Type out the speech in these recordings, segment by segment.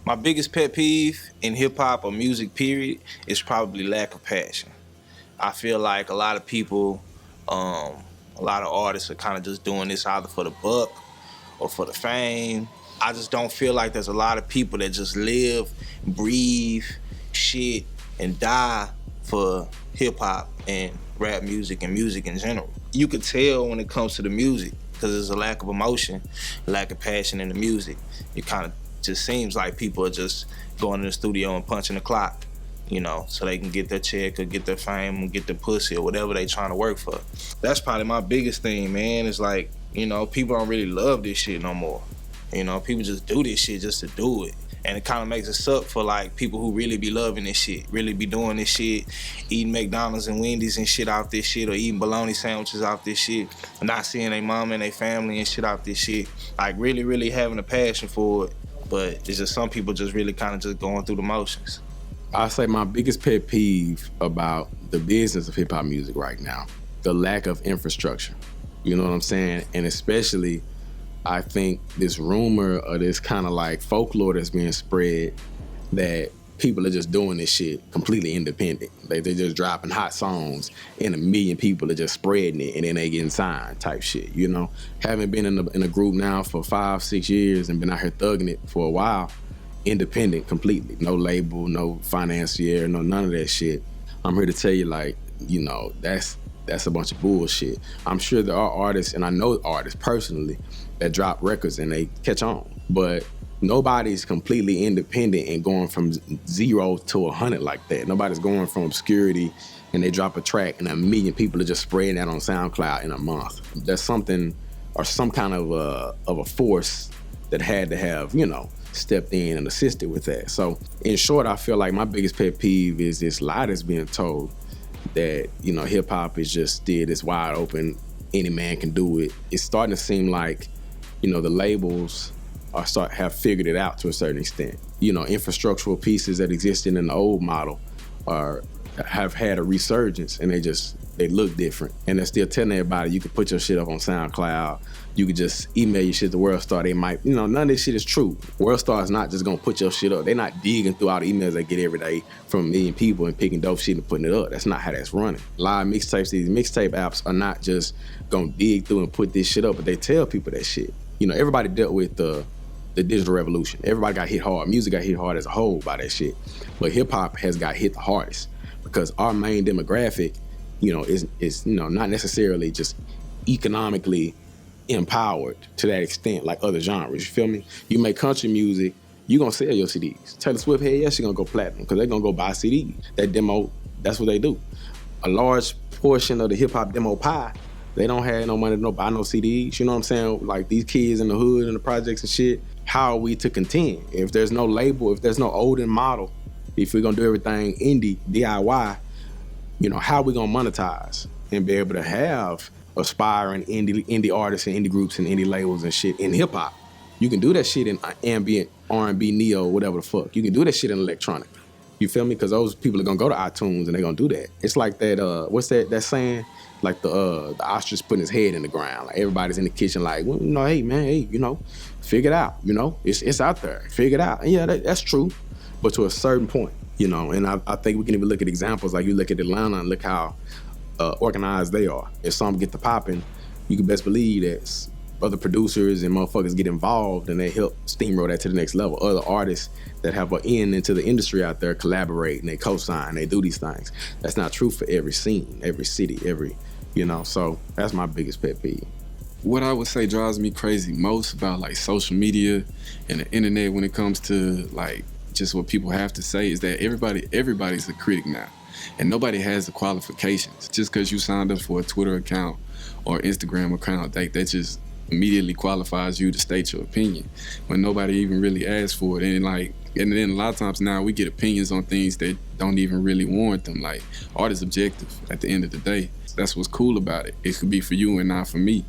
My biggest pet peeve in hip hop or music, period, is probably lack of passion. I feel like a lot of people, a lot of artists are kind of just doing this either for the buck or for the fame. I just don't feel like there's a lot of people that just live, breathe, shit, and die for hip hop and rap music and music in general. You could tell when it comes to the music because there's a lack of emotion, lack of passion in the music. It kind of just seems like people are just going to the studio and punching the clock, you know, so they can get their check or get their fame or get their pussy or whatever they trying to work for. That's probably my biggest thing, man. It's like, you know, people don't really love this shit no more. You know, people just do this shit just to do it. And it kind of makes it suck for like people who really be loving this shit, really be doing this shit, eating McDonald's and Wendy's and shit off this shit, or eating bologna sandwiches off this shit, not seeing their mom and their family and shit off this shit. Like really, really having a passion for it. But it's just some people just really kind of just going through the motions. I say my biggest pet peeve about the business of hip hop music right now, the lack of infrastructure. You know what I'm saying? And especially, I think this rumor or this kind of like folklore that's being spread that people are just doing this shit completely independent. They're just dropping hot songs and 1 million people are just spreading it and then they getting signed type shit, you know? Having been in a group now for 5-6 years and been out here thugging it for a while, independent completely. No label, no financier, no none of that shit. I'm here to tell you, like, you know, that's a bunch of bullshit. I'm sure there are artists, and I know artists personally, that drop records and they catch on. But nobody's completely independent and going from 0 to 100 like that. Nobody's going from obscurity and they drop a track and 1 million people are just spreading that on SoundCloud in a month. There's something or some kind of a force that had to have, you know, stepped in and assisted with that. So in short, I feel like my biggest pet peeve is this lie that's being told that, you know, hip hop is just still this wide open, any man can do it. It's starting to seem like, you know, the labels have figured it out to a certain extent. You know, infrastructural pieces that existed in the old model have had a resurgence and they look different. And they're still telling everybody you can put your shit up on SoundCloud. You could just email your shit to Worldstar. They might, you know, none of this shit is true. Worldstar is not just gonna put your shit up. They're not digging through all the emails they get every day from 1 million people and picking dope shit and putting it up. That's not how that's running. Live mixtapes, these mixtape apps are not just gonna dig through and put this shit up, but they tell people that shit. You know, everybody dealt with the digital revolution. Everybody got hit hard. Music got hit hard as a whole by that shit. But hip hop has got hit the hardest because our main demographic, you know, is you know, not necessarily just economically empowered to that extent like other genres, you feel me? You make country music, you gonna sell your CDs. Taylor Swift, hey, yeah, she gonna go platinum because they gonna go buy CDs. That demo, that's what they do. A large portion of the hip hop demo pie, they don't have no money to buy no CDs, you know what I'm saying? Like these kids in the hood and the projects and shit, how are we to contend? If there's no label, if there's no olden model, if we're gonna do everything indie, DIY, you know, how are we gonna monetize and be able to have aspiring indie artists and indie groups and indie labels and shit in hip hop? You can do that shit in ambient, R&B, neo, whatever the fuck. You can do that shit in electronic. You feel me? Because those people are gonna go to iTunes and they're gonna do that. It's like that, what's that saying? Like the ostrich putting his head in the ground. Like everybody's in the kitchen like, well, you know, hey man, hey, you know, figure it out, you know? It's out there, figure it out. And yeah, that's true, but to a certain point, you know? And I think we can even look at examples, like you look at Atlanta and look how organized they are. If something get to popping, you can best believe that other producers and motherfuckers get involved and they help steamroll that to the next level. Other artists that have an in into the industry out there collaborate and they co-sign, they do these things. That's not true for every scene, every city, you know, so that's my biggest pet peeve. What I would say drives me crazy most about like social media and the internet when it comes to like just what people have to say is that everybody's a critic now. And nobody has the qualifications. Just because you signed up for a Twitter account or Instagram account, that just immediately qualifies you to state your opinion when nobody even really asked for it. And then a lot of times now we get opinions on things that don't even really warrant them. Like, art is objective at the end of the day. That's what's cool about it. It could be for you and not for me.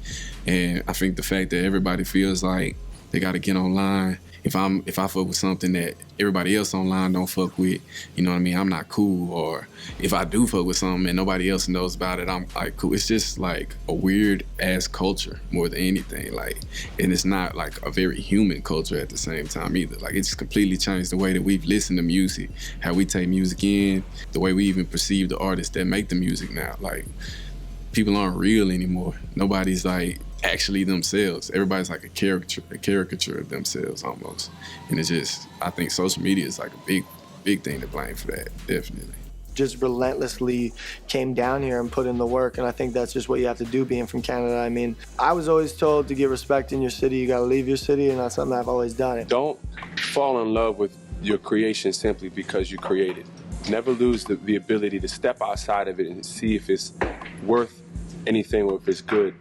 And I think the fact that everybody feels like They gotta get online. If I fuck with something that everybody else online don't fuck with, you know what I mean, I'm not cool. Or if I do fuck with something and nobody else knows about it, I'm like cool. It's just like a weird ass culture more than anything. Like, and it's not like a very human culture at the same time either. Like, it's completely changed the way that we've listened to music, how we take music in, the way we even perceive the artists that make the music now. Like, people aren't real anymore. Nobody's like actually themselves. Everybody's like a caricature of themselves almost. And it's just, I think social media is like a big thing to blame for that, definitely. Just relentlessly came down here and put in the work, and I think that's just what you have to do being from Canada. I mean, I was always told to get respect in your city, you gotta leave your city, and that's something I've always done. Don't fall in love with your creation simply because you create it. Never lose the ability to step outside of it and see if it's worth anything or if it's good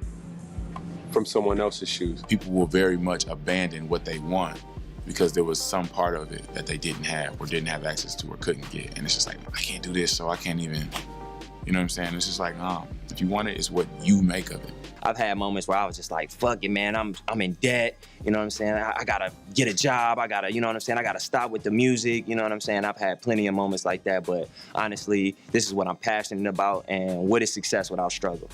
from someone else's shoes. People will very much abandon what they want because there was some part of it that they didn't have or didn't have access to or couldn't get. And it's just like, I can't do this, so I can't even, you know what I'm saying? It's just like, nah, if you want it, it's what you make of it. I've had moments where I was just like, fuck it, man, I'm in debt, you know what I'm saying? I gotta get a job, I gotta, you know what I'm saying? I gotta stop with the music, you know what I'm saying? I've had plenty of moments like that, but honestly, this is what I'm passionate about, and what is success without struggle?